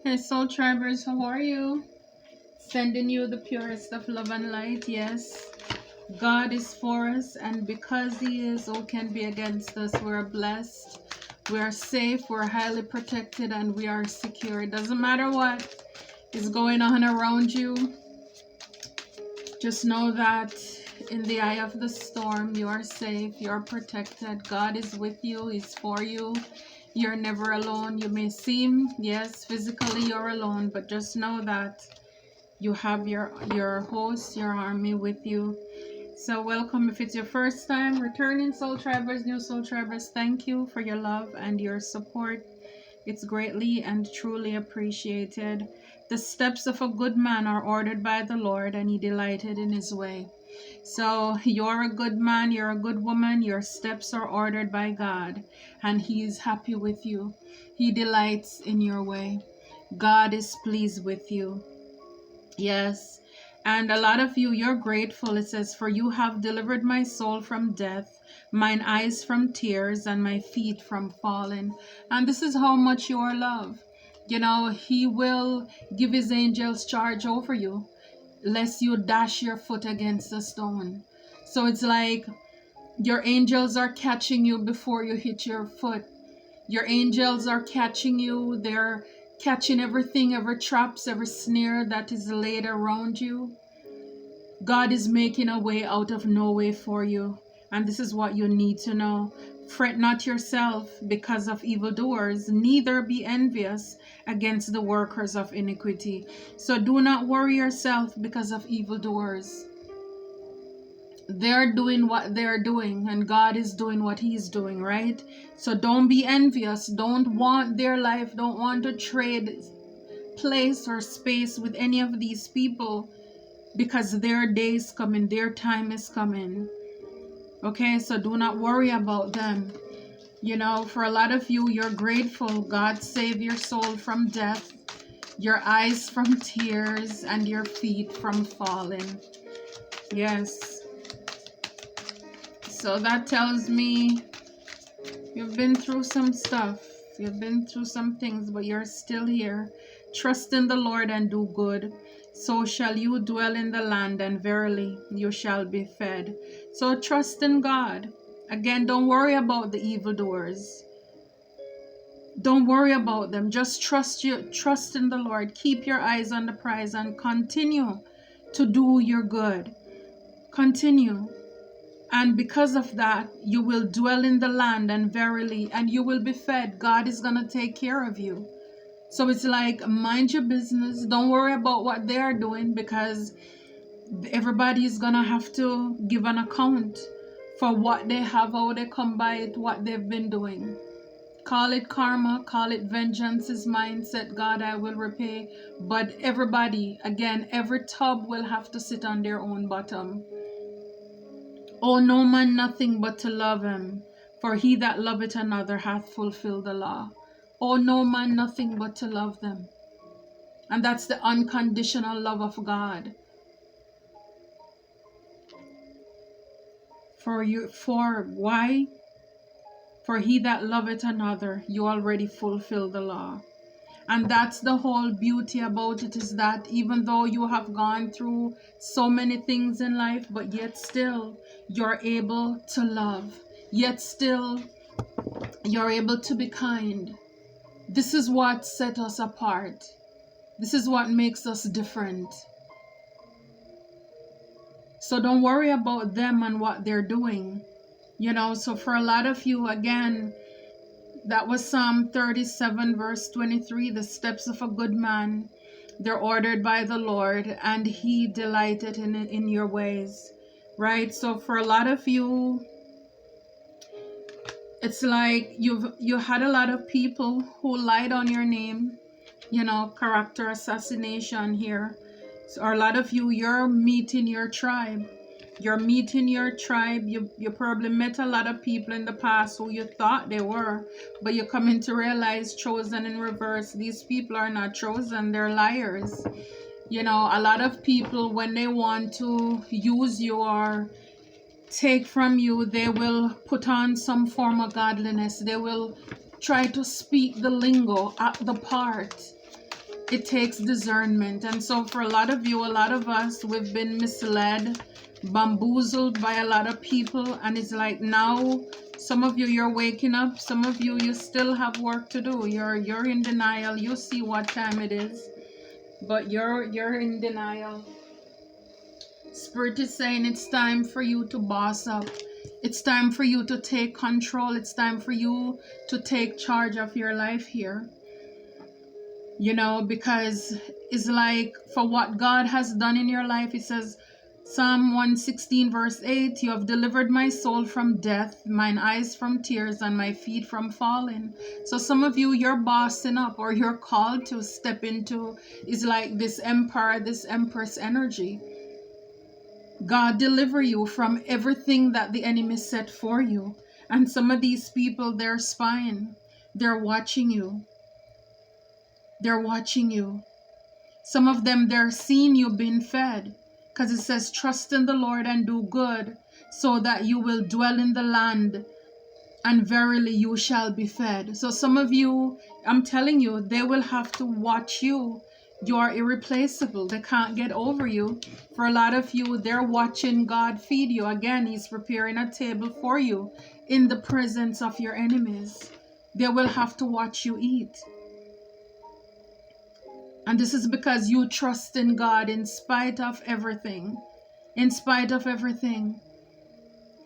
Hey, Soul Tribers, how are you? Sending you the purest of love and light. Yes, God is for us, and because He is, who can be against us? We're blessed, we're safe, we're highly protected, and we are secure. It doesn't matter what is going on around you, just know that in the eye of the storm, you are safe, you're protected. God is with you, He's for you. You're never alone. You may seem, yes, physically you're alone, but just know that you have your host, your army with you. So welcome. If it's your first time returning Soul Tribers, new Soul Tribers, thank you for your love and your support. It's greatly and truly appreciated. The steps of a good man are ordered by the Lord, and He delighted in His way. So you're a good man, you're a good woman, your steps are ordered by God, and He is happy with you. He delights in your way. God is pleased with you. Yes. And a lot of you, you're grateful. It says, "For you have delivered my soul from death, mine eyes from tears, and my feet from falling." And this is how much you are loved. You know, He will give His angels charge over you, lest you dash your foot against a stone. So it's like your angels are catching you before you hit your foot. Your angels are catching you. They're catching everything, every traps, every snare that is laid around you. God is making a way out of no way for you. And this is what you need to know. Fret not yourself because of evildoers, neither be envious against the workers of iniquity. So do not worry yourself because of evildoers. They're doing what they're doing, and God is doing what He's doing, right? So don't be envious. Don't want their life. Don't want to trade place or space with any of these people, because their day is coming, their time is coming. Okay, so do not worry about them. You know, for a lot of you, you're grateful. God saved your soul from death, your eyes from tears, and your feet from falling. Yes. So that tells me you've been through some stuff. You've been through some things, but you're still here. Trust in the Lord and do good. So shall you dwell in the land, and verily you shall be fed. So trust in God. Again, don't worry about the evildoers. Don't worry about them. Just trust in the Lord. Keep your eyes on the prize and continue to do your good. Continue. And because of that, you will dwell in the land, and verily, and you will be fed. God is going to take care of you. So it's like, mind your business. Don't worry about what they are doing, because everybody is going to have to give an account for what they have, how they come by it, what they've been doing. Call it karma, call it vengeance is mine, said God, I will repay. But everybody, again, every tub will have to sit on their own bottom. Oh, no man nothing but to love him, for he that loveth another hath fulfilled the law. Oh, no man nothing but to love them. And that's the unconditional love of God. For why? For he that loveth another, you already fulfill the law. And that's the whole beauty about it, is that even though you have gone through so many things in life, but yet still you're able to love. Yet still you're able to be kind. This is what sets us apart. This is what makes us different. So don't worry about them and what they're doing. You know, so for a lot of you, again, that was Psalm 37 verse 23. The steps of a good man, they're ordered by the Lord, and He delighted in your ways, right? So for a lot of you, it's like you had a lot of people who lied on your name, you know, character assassination here. So a lot of you, you're meeting your tribe. You're meeting your tribe. You probably met a lot of people in the past who you thought they were, but you're coming to realize, chosen in reverse, these people are not chosen, they're liars. You know, a lot of people, when they want to use you or take from you, they will put on some form of godliness. They will try to speak the lingo, act the part. it takes discernment. And so for a lot of you, a lot of us, we've been misled, bamboozled by a lot of people. And it's like now, some of you, you're waking up. Some of you, you still have work to do. You're in denial. You see what time it is, but you're in denial. Spirit is saying it's time for you to boss up. It's time for you to take control. It's time for you to take charge of your life here. You know, because it's like for what God has done in your life, it says, Psalm 116 verse 8, you have delivered my soul from death, mine eyes from tears, and my feet from falling. So some of you, you're bossing up, or you're called to step into, is like this empire, this empress energy. God deliver you from everything that the enemy set for you. And some of these people, they're spying. They're watching you. They're watching you. Some of them, they're seeing you being fed. Because it says, trust in the Lord and do good, so that you will dwell in the land, and verily you shall be fed. So some of you, I'm telling you, they will have to watch you. You are irreplaceable. They can't get over you. For a lot of you, they're watching God feed you. Again, He's preparing a table for you in the presence of your enemies. They will have to watch you eat. And this is because you trust in God in spite of everything. In spite of everything.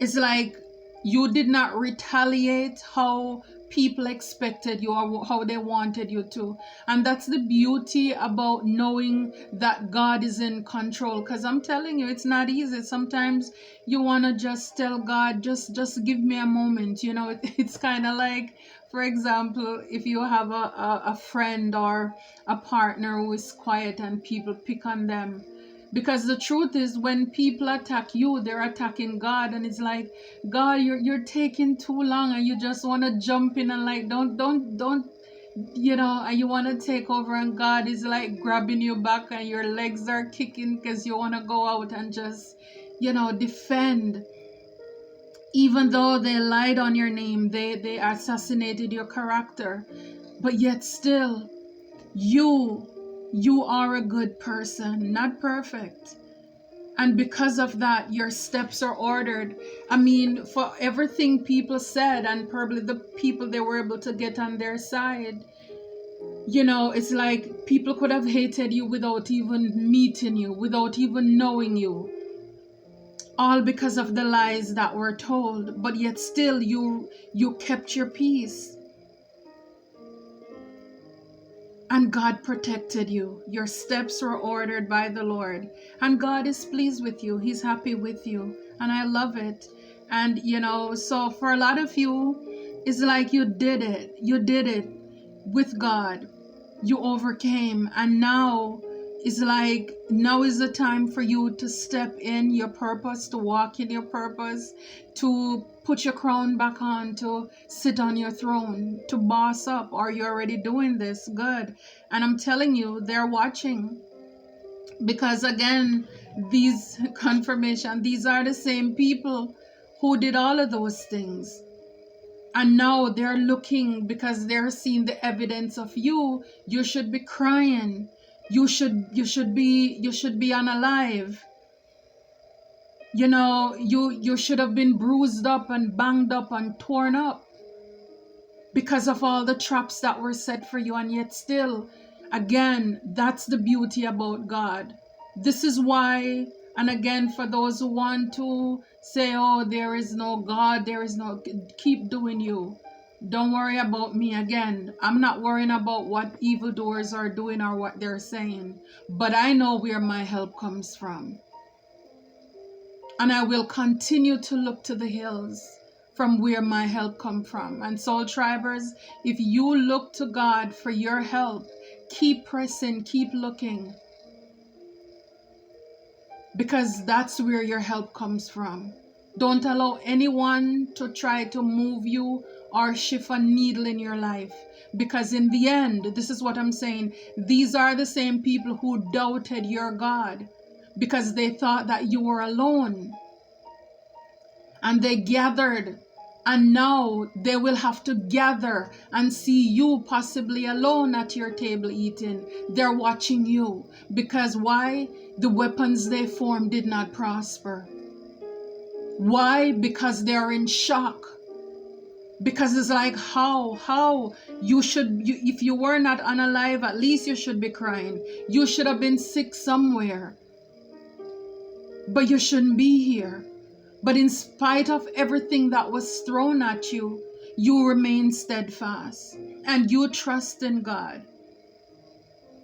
It's like you did not retaliate how people expected you or how they wanted you to. And that's the beauty about knowing that God is in control. Because I'm telling you, it's not easy. Sometimes you want to just tell God, just give me a moment. You know, it's kind of like, for example, if you have a friend or a partner who is quiet and people pick on them. Because the truth is, when people attack you, they're attacking God. And it's like, God, you're taking too long, and you just want to jump in and like, don't, you know, and you want to take over, and God is like grabbing you back and your legs are kicking because you want to go out and just, you know, defend. Even though they lied on your name, they assassinated your character, but yet still, you are a good person, not perfect. And because of that, your steps are ordered. I mean, for everything people said, and probably the people they were able to get on their side, you know, it's like people could have hated you without even meeting you, without even knowing you. All because of the lies that were told, but yet still you kept your peace. And God protected you. Your steps were ordered by the Lord. And God is pleased with you. He's happy with you. And I love it. And, you know, so for a lot of you, it's like you did it. You did it with God. You overcame. And now it's like, now is the time for you to step in your purpose, to walk in your purpose, to put your crown back on, to sit on your throne, to boss up. Are you already doing this? Good. And I'm telling you, they're watching. Because again, these confirmation, these are the same people who did all of those things. And now they're looking because they're seeing the evidence of you. You should be crying. You should be unalive. You know, you should have been bruised up and banged up and torn up because of all the traps that were set for you. And yet still, again, that's the beauty about God. This is why, and again, for those who want to say, oh, there is no God, there is no, keep doing you. Don't worry about me. Again, I'm not worrying about what evildoers are doing or what they're saying, but I know where my help comes from. And I will continue to look to the hills from where my help comes from. And Soul Tribers, if you look to God for your help, keep pressing, keep looking. Because that's where your help comes from. Don't allow anyone to try to move you or shift a needle in your life. Because in the end, this is what I'm saying, these are the same people who doubted your God because they thought that you were alone. And they gathered And now they will have to gather and see you possibly alone at your table eating. They're watching you. Because why? The weapons they formed did not prosper. Why? Because they're in shock. Because it's like, how if you were not unalive, at least you should be crying. You should have been sick somewhere, but you shouldn't be here. But in spite of everything that was thrown at you, you remain steadfast and you trust in God.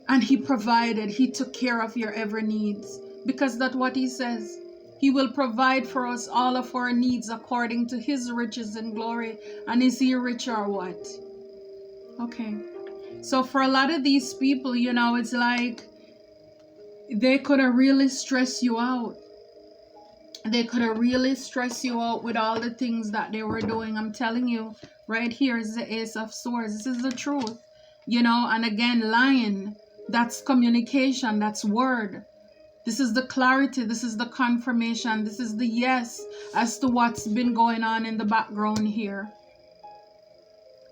And He provided, He took care of your every needs, because that's what He says. He will provide for us all of our needs according to His riches and glory. And is He rich or what? Okay. So for a lot of these people, it's like they could have really stressed you out. They could have really stressed you out with all the things that they were doing. I'm telling you, right here is the Ace of Swords. This is the truth. And again, lying, that's communication, that's word. This is the clarity, this is the confirmation, this is the yes as to what's been going on in the background here.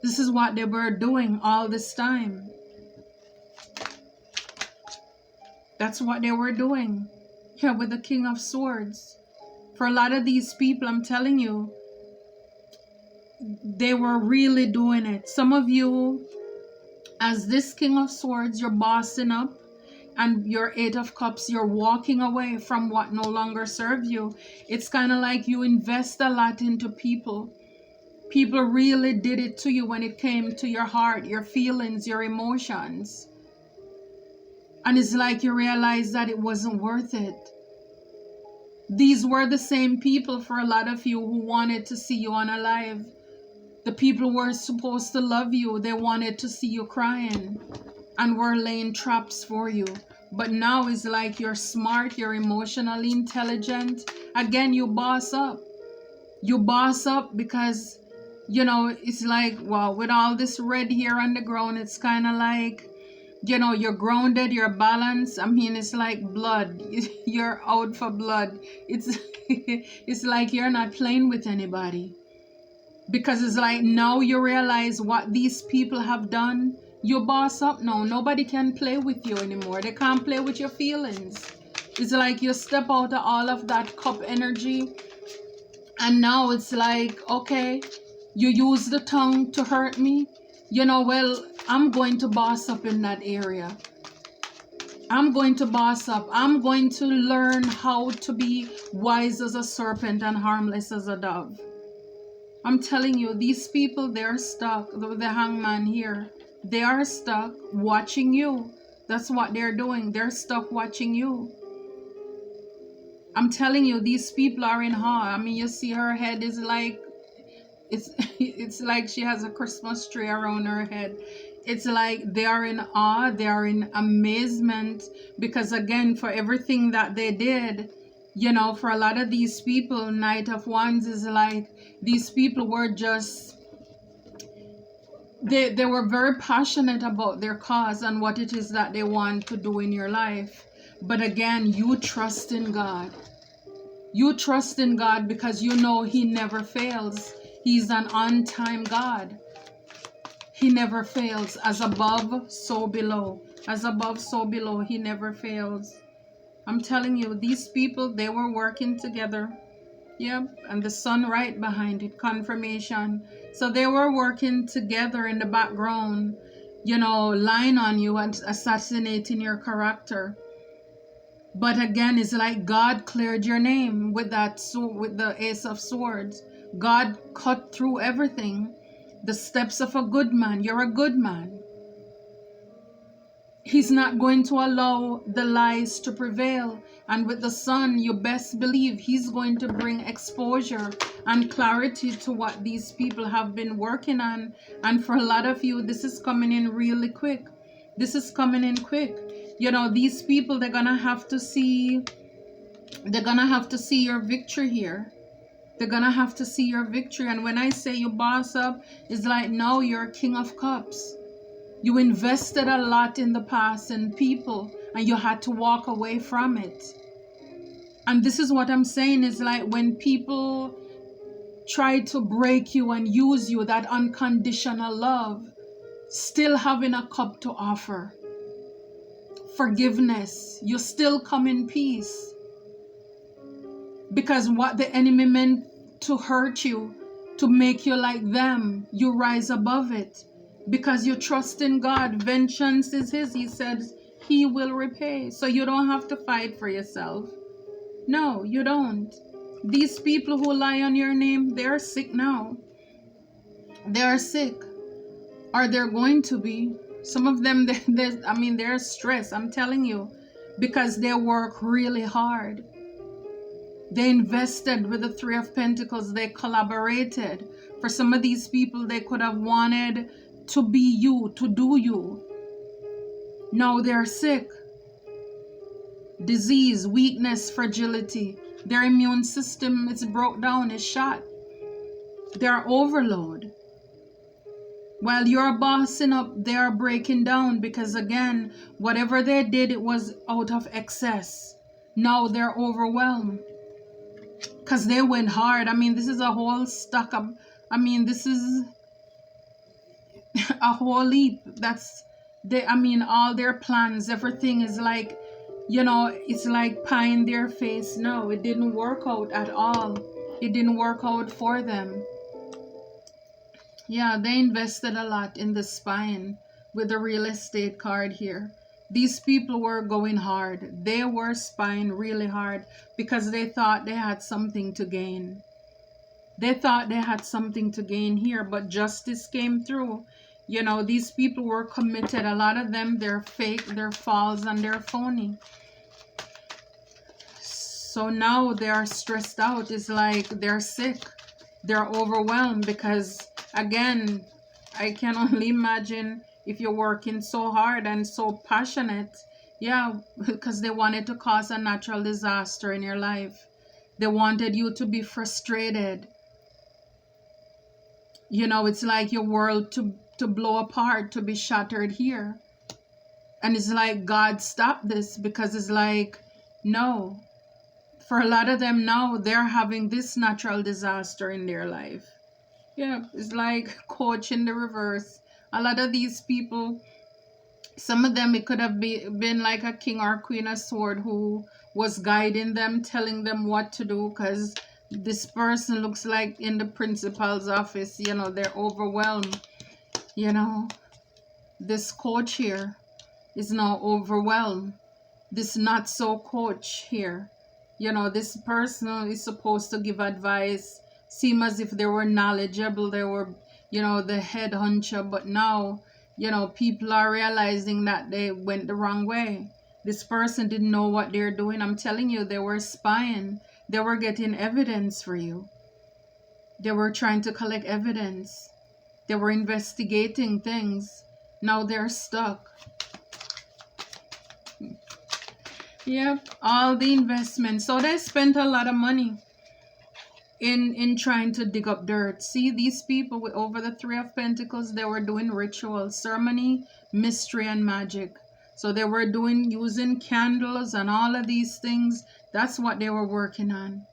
This is what they were doing all this time. That's what they were doing here with the King of Swords. For a lot of these people, I'm telling you, they were really doing it. Some of you, as this King of Swords, you're bossing up. And your Eight of Cups, you're walking away from what no longer serves you. It's kind of like you invest a lot into people. People really did it to you when it came to your heart, your feelings, your emotions. And it's like you realize that it wasn't worth it. These were the same people for a lot of you who wanted to see you unalive. The people who were supposed to love you, they wanted to see you crying and were laying traps for you. But now it's like you're smart, you're emotionally intelligent. Again, you boss up. You boss up because, it's like, wow, with all this red here on the ground, it's kind of like, you're grounded, you're balanced. I mean, it's like blood. You're out for blood. It's like you're not playing with anybody. Because it's like now you realize what these people have done. You boss up now. Nobody can play with you anymore. They can't play with your feelings. It's like you step out of all of that cup energy. And now it's like, okay, you use the tongue to hurt me. Well, I'm going to boss up in that area. I'm going to boss up. I'm going to learn how to be wise as a serpent and harmless as a dove. I'm telling you, these people, they're stuck. The hangman here. They are stuck watching you. That's what they're doing. They're stuck watching you. I'm telling you, these people are in awe. I mean, you see her head is like, it's like she has a Christmas tree around her head. It's like they are in awe. They are in amazement. Because again, for everything that they did, for a lot of these people, Knight of Wands is like, these people were just, they were very passionate about their cause and what it is that they want to do in your life. But again, you trust in God. You trust in God because you know He never fails. He's an on-time God. He never fails. As above, so below. As above, so below. He never fails. I'm telling you, these people, they were working together. Yep, and the sun right behind it, confirmation. So they were working together in the background, lying on you and assassinating your character. But again, it's like God cleared your name with that with the Ace of Swords. God cut through everything. The steps of a good man. You're a good man. He's not going to allow the lies to prevail. And with the sun, you best believe He's going to bring exposure and clarity to what these people have been working on. And for a lot of you, this is coming in really quick. This is coming in quick. These people, they're going to have to see your victory here. They're going to have to see your victory. And when I say you boss up, it's like now you're King of Cups. You invested a lot in the past in people and you had to walk away from it. And this is what I'm saying is like when people tried to break you and use you, that unconditional love, still having a cup to offer. Forgiveness, you still come in peace. Because what the enemy meant to hurt you, to make you like them, you rise above it. Because you trust in God. Vengeance is His. He said He will repay. So you don't have to fight for yourself. No, you don't. These people who lie on your name, they're sick now. They are sick. Or they're going to be. Some of them, they're stressed. I'm telling you. Because they work really hard. They invested with the Three of Pentacles. They collaborated. For some of these people, they could have wanted to be you, to do you. Now they're sick. Disease, weakness, fragility. Their immune system is broke down, is shot. They're overload. While you're bossing up, they are breaking down because again, whatever they did, it was out of excess. Now they're overwhelmed. Because they went hard. This is a whole stack of, this is a whole heap. All their plans, everything is like, it's like pie in their face. No, it didn't work out at all. It didn't work out for them. Yeah, they invested a lot in the spine with the real estate card here. These people were going hard. They were spying really hard because they thought they had something to gain. They thought they had something to gain here, but justice came through. These people were committed. A lot of them, they're fake, they're false, and they're phony. So now they are stressed out. It's like they're sick. They're overwhelmed because, again, I can only imagine if you're working so hard and so passionate. Yeah, because they wanted to cause a natural disaster in your life. They wanted you to be frustrated. It's like your world to blow apart, to be shattered here. And it's like, God, stop this, because it's like, no. For a lot of them now, they're having this natural disaster in their life. Yeah, it's like coach in the reverse. A lot of these people, some of them, it could have been like a king or queen of sword who was guiding them, telling them what to do, because this person looks like in the principal's office, they're overwhelmed. This coach here is now overwhelmed. This not so coach here, this person is supposed to give advice, seem as if they were knowledgeable, they were, the head honcho, but now, people are realizing that they went the wrong way. This person didn't know what they're doing. I'm telling you, they were spying. They were getting evidence for you. They were trying to collect evidence. They were investigating things. Now they're stuck. Yep, all the investments. So they spent a lot of money in trying to dig up dirt. See, these people with over the Three of Pentacles, they were doing ritual, ceremony, mystery, and magic. So they were using candles and all of these things. That's what they were working on.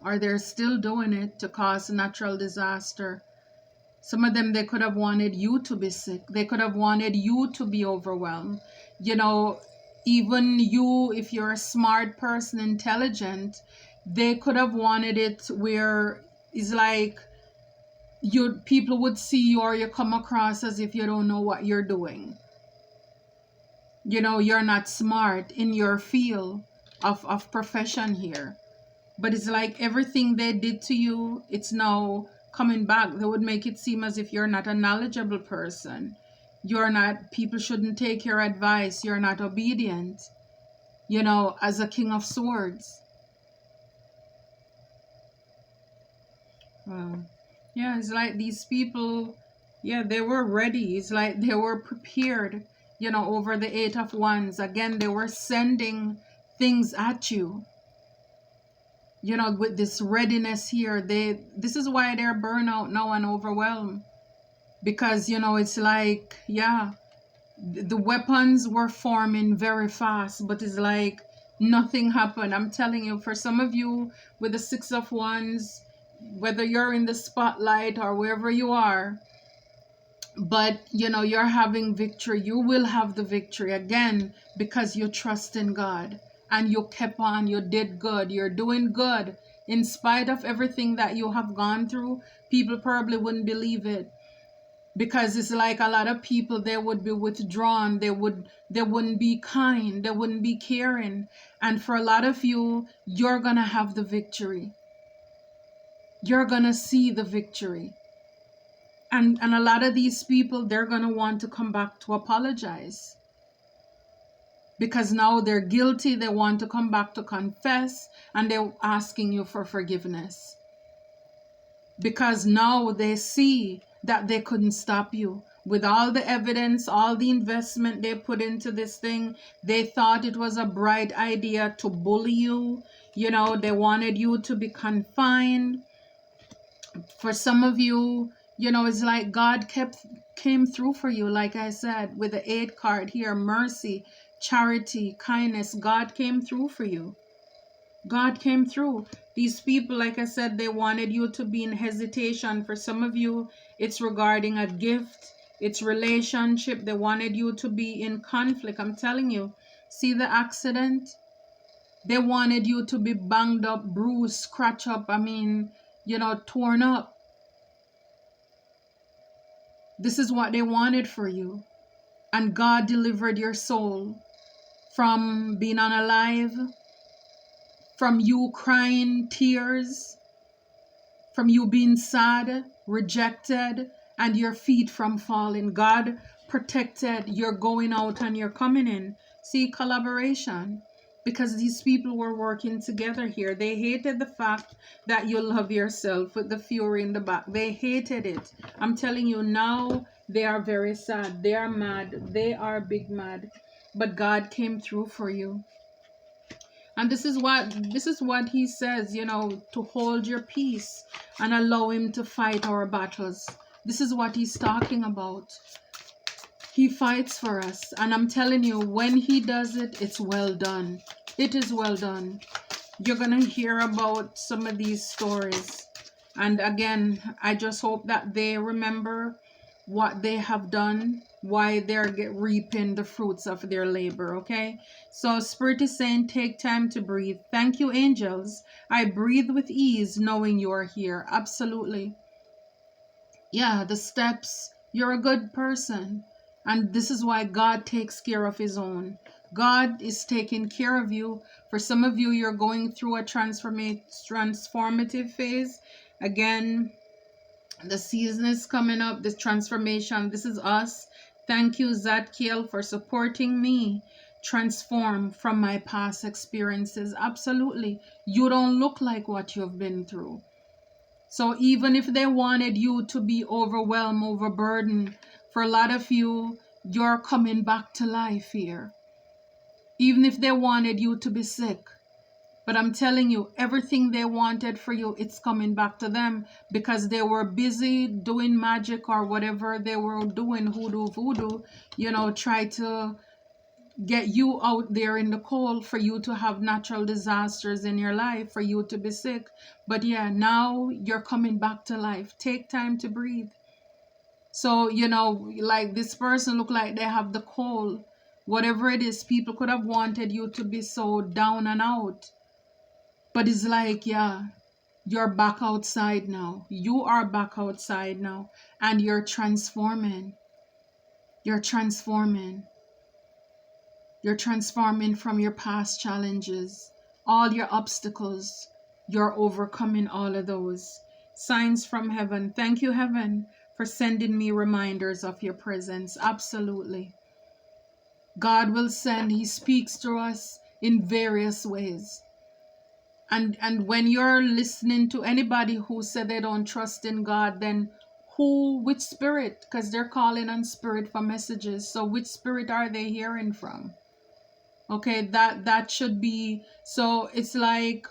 Or they're still doing it to cause natural disaster. Some of them, they could have wanted you to be sick. They could have wanted you to be overwhelmed. Even you, if you're a smart person, intelligent, they could have wanted it where it's like people would see you, or you come across as if you don't know what you're doing. You're not smart in your field of profession here. But it's like everything they did to you, it's now coming back. They would make it seem as if you're not a knowledgeable person. People shouldn't take your advice. You're not obedient, as a King of Swords. Yeah, it's like these people, yeah, they were ready. It's like they were prepared, over the Eight of Wands. Again, they were sending things at you. With this readiness here, this is why they're burnout now and overwhelmed. Because, it's like, yeah, the weapons were forming very fast, but it's like nothing happened. I'm telling you, for some of you with the Six of Wands, whether you're in the spotlight or wherever you are, but you're having victory. You will have the victory again because you trust in God and you kept on. You did good. You're doing good in spite of everything that you have gone through. People probably wouldn't believe it, because it's like a lot of people, they would be withdrawn, they wouldn't be kind, they wouldn't be caring. And for a lot of you, you're gonna have the victory. You're gonna see the victory. And a lot of these people, they're gonna want to come back to apologize, because now they're guilty. They want to come back to confess, and they're asking you for forgiveness, because now they see that they couldn't stop you. With all the evidence, all the investment they put into this thing, they thought it was a bright idea to bully you. They wanted you to be confined. For some of you, it's like God came through for you. Like I said, with the 8 card here, mercy, charity, kindness, God came through for you. God came through. These people, like I said, they wanted you to be in hesitation. For some of you, it's regarding a gift, it's relationship. They wanted you to be in conflict. I'm telling you, see the accident? They wanted you to be banged up, bruised, scratched up, torn up. This is what they wanted for you. And God delivered your soul from being unalive, from you crying tears, from you being sad, rejected, and your feet from falling. God protected your going out and your coming in. See, collaboration. Because these people were working together here. They hated the fact that you love yourself with the fury in the back. They hated it. I'm telling you, now they are very sad. They are mad. They are big mad. But God came through for you. And this is what he says, to hold your peace and allow him to fight our battles. This is what he's talking about. He fights for us. And I'm telling you, when he does it, it's well done. It is well done. You're going to hear about some of these stories. And again, I just hope that they remember what they have done, why they're reaping the fruits of their labor. Okay, so Spirit is saying, take time to breathe. Thank you, angels. I breathe with ease knowing you're here. Absolutely. Yeah, the steps. You're a good person, and this is why God takes care of his own. God is taking care of you. For some of you, you're going through a transformative phase. Again, the season is coming up, this transformation. This is us. Thank you, Zadkiel, for supporting me transform from my past experiences. Absolutely. You don't look like what you've been through. So even if they wanted you to be overwhelmed, overburdened, for a lot of you, you're coming back to life here. Even if they wanted you to be sick, but I'm telling you, everything they wanted for you, it's coming back to them, because they were busy doing magic or whatever they were doing, hoodoo, voodoo, try to get you out there in the cold, for you to have natural disasters in your life, for you to be sick. But yeah, now you're coming back to life. Take time to breathe. So, like this person look like they have the cold. Whatever it is, people could have wanted you to be so down and out. But it's like, yeah, you're back outside now. You are back outside now. And you're transforming. You're transforming. You're transforming from your past challenges. All your obstacles. You're overcoming all of those. Signs from heaven. Thank you, heaven, for sending me reminders of your presence. Absolutely. God will send. He speaks to us in various ways. And when you're listening to anybody who said they don't trust in God, then which spirit? Because they're calling on spirit for messages. So which spirit are they hearing from? Okay, that should be. So it's like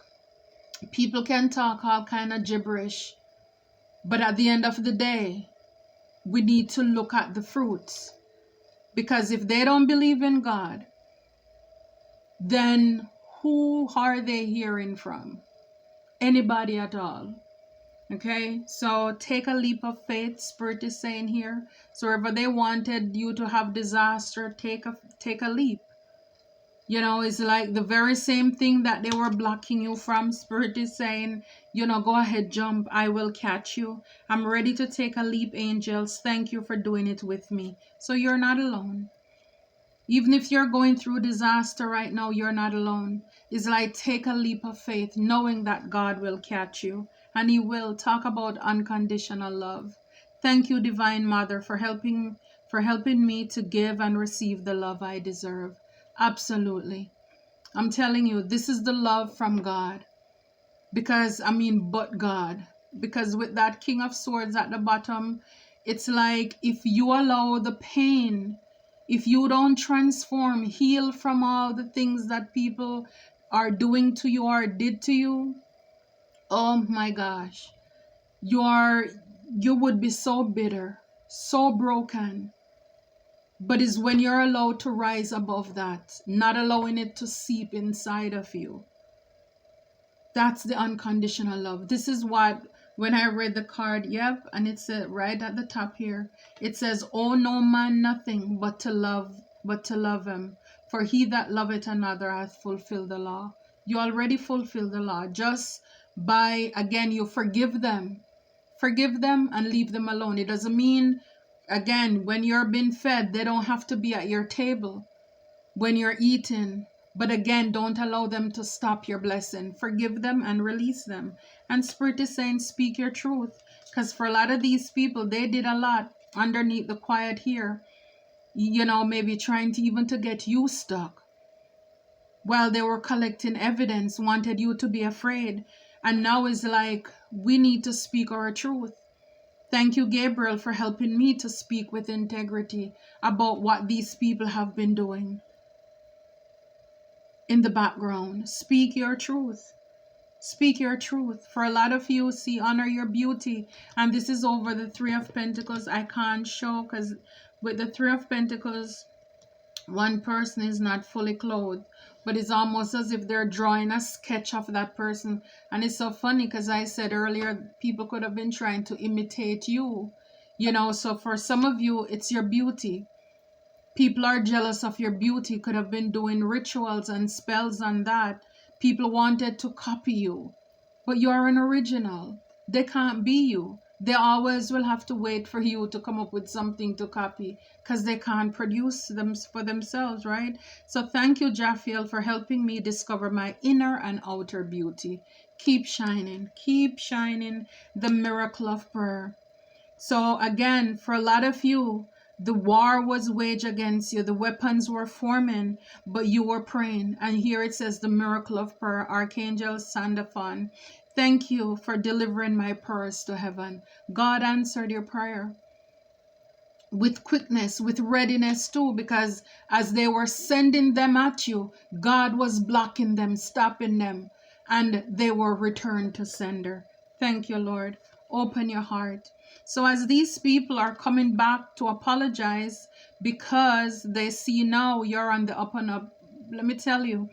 people can talk all kind of gibberish, but at the end of the day, we need to look at the fruits. Because if they don't believe in God, then who are they hearing from? Anybody at all? Okay, so take a leap of faith. Spirit is saying here. So wherever they wanted you to have disaster, take a leap. You know, it's like the very same thing that they were blocking you from. Spirit is saying, you know, go ahead, jump. I will catch you. I'm ready to take a leap, angels. Thank you for doing it with me. So you're not alone. Even if you're going through disaster right now, you're not alone. It's like take a leap of faith, knowing that God will catch you. And He will. Talk about unconditional love. Thank you, Divine Mother, for helping me to give and receive the love I deserve. Absolutely. I'm telling you, this is the love from God. But God. Because with that King of Swords at the bottom, it's like if you allow the pain, if you don't transform, heal from all the things that people are doing to you or did to you, oh my gosh, you would be so bitter, so broken. But it's when you're allowed to rise above that, not allowing it to seep inside of you. That's the unconditional love. This is what, when I read the card, yep, and it's right at the top here. It says, "Oh no man nothing but to love him. For he that loveth another hath fulfilled the law." You already fulfilled the law. Just by, again, you forgive them. Forgive them and leave them alone. It doesn't mean, again, when you're being fed, they don't have to be at your table when you're eating. But again, don't allow them to stop your blessing. Forgive them and release them. And Spirit is saying, speak your truth. Because for a lot of these people, they did a lot underneath the quiet here. You know, maybe trying to even to get you stuck. While they were collecting evidence, wanted you to be afraid. And now it's like, we need to speak our truth. Thank you, Gabriel, for helping me to speak with integrity about what these people have been doing in the background. Speak your truth. Speak your truth. For a lot of you, see, honor your beauty. And this is over the Three of Pentacles. I can't show because with the Three of Pentacles, one person is not fully clothed, but it's almost as if they're drawing a sketch of that person. And it's so funny because I said earlier, people could have been trying to imitate you, you know. So for some of you, it's your beauty. People are jealous of your beauty, could have been doing rituals and spells on that. People wanted to copy you, but you are an original. They can't be you. They always will have to wait for you to come up with something to copy because they can't produce them for themselves, right? So thank you, Jaffiel, for helping me discover my inner and outer beauty. Keep shining, the miracle of prayer. So again, for a lot of you, the war was waged against you. The weapons were forming, but you were praying. And here it says the miracle of prayer, Archangel Sandalphon. Thank you for delivering my prayers to heaven. God answered your prayer with quickness, with readiness too, because as they were sending them at you, God was blocking them, stopping them, and they were returned to sender. Thank you, Lord. Open your heart. So as these people are coming back to apologize because they see now you're on the up and up, let me tell you,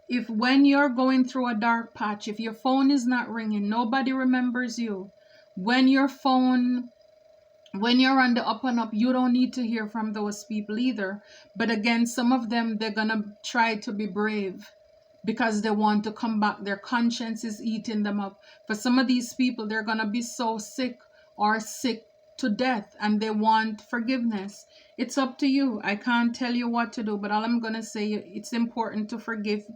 if when you're going through a dark patch, if your phone is not ringing, nobody remembers you. When you're on the up and up, you don't need to hear from those people either. But again, some of them, they're going to try to be brave because they want to come back. Their conscience is eating them up. For some of these people, they're going to be so sick or sick to death and they want forgiveness. It's up to you. I can't tell you what to do, but all I'm going to say, it's important to forgive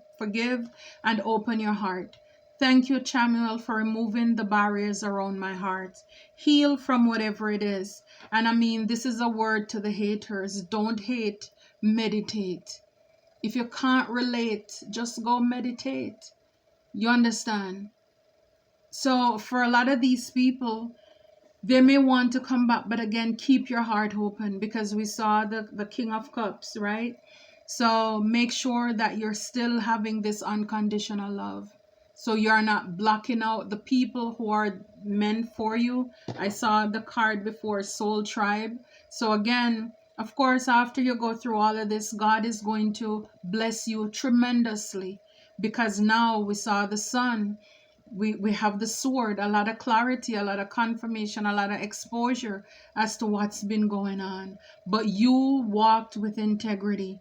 and open your heart. Thank you, Chamuel, for removing the barriers around my heart. Heal from whatever it is. And this is a word to the haters. Don't hate, meditate. If you can't relate, just go meditate. You understand? So for a lot of these people, they may want to come back, but again, keep your heart open because we saw the King of Cups, right? So make sure that you're still having this unconditional love. So you're not blocking out the people who are meant for you. I saw the card before, Soul Tribe. So again, of course, after you go through all of this, God is going to bless you tremendously because now we saw the sun. We have the sword, a lot of clarity, a lot of confirmation, a lot of exposure as to what's been going on. But you walked with integrity.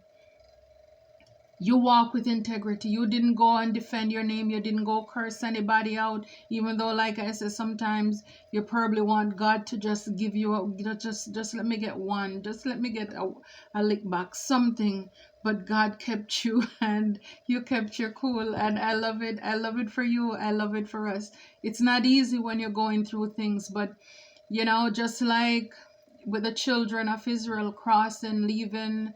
You walk with integrity. You didn't go and defend your name. You didn't go curse anybody out. Even though, like I said, sometimes you probably want God to just give you just let me get one. Just let me get a lick back, something. But God kept you and you kept your cool. And I love it. I love it for you. I love it for us. It's not easy when you're going through things, but just like with the children of Israel crossing, leaving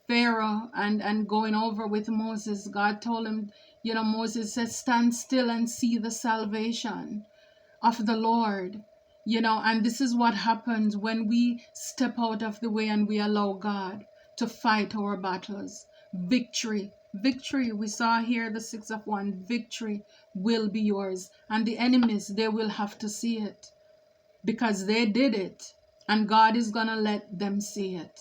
Pharaoh and going over with Moses, God told him, Moses said, stand still and see the salvation of the Lord. And this is what happens when we step out of the way and we allow God to fight our battles. Victory. Victory. We saw here the 6 of Wands. Victory will be yours. And the enemies, they will have to see it because they did it. And God is going to let them see it.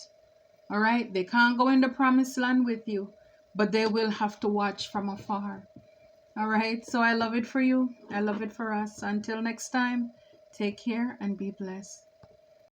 All right, they can't go in the promised land with you, but they will have to watch from afar. All right, so I love it for you. I love it for us. Until next time, take care and be blessed.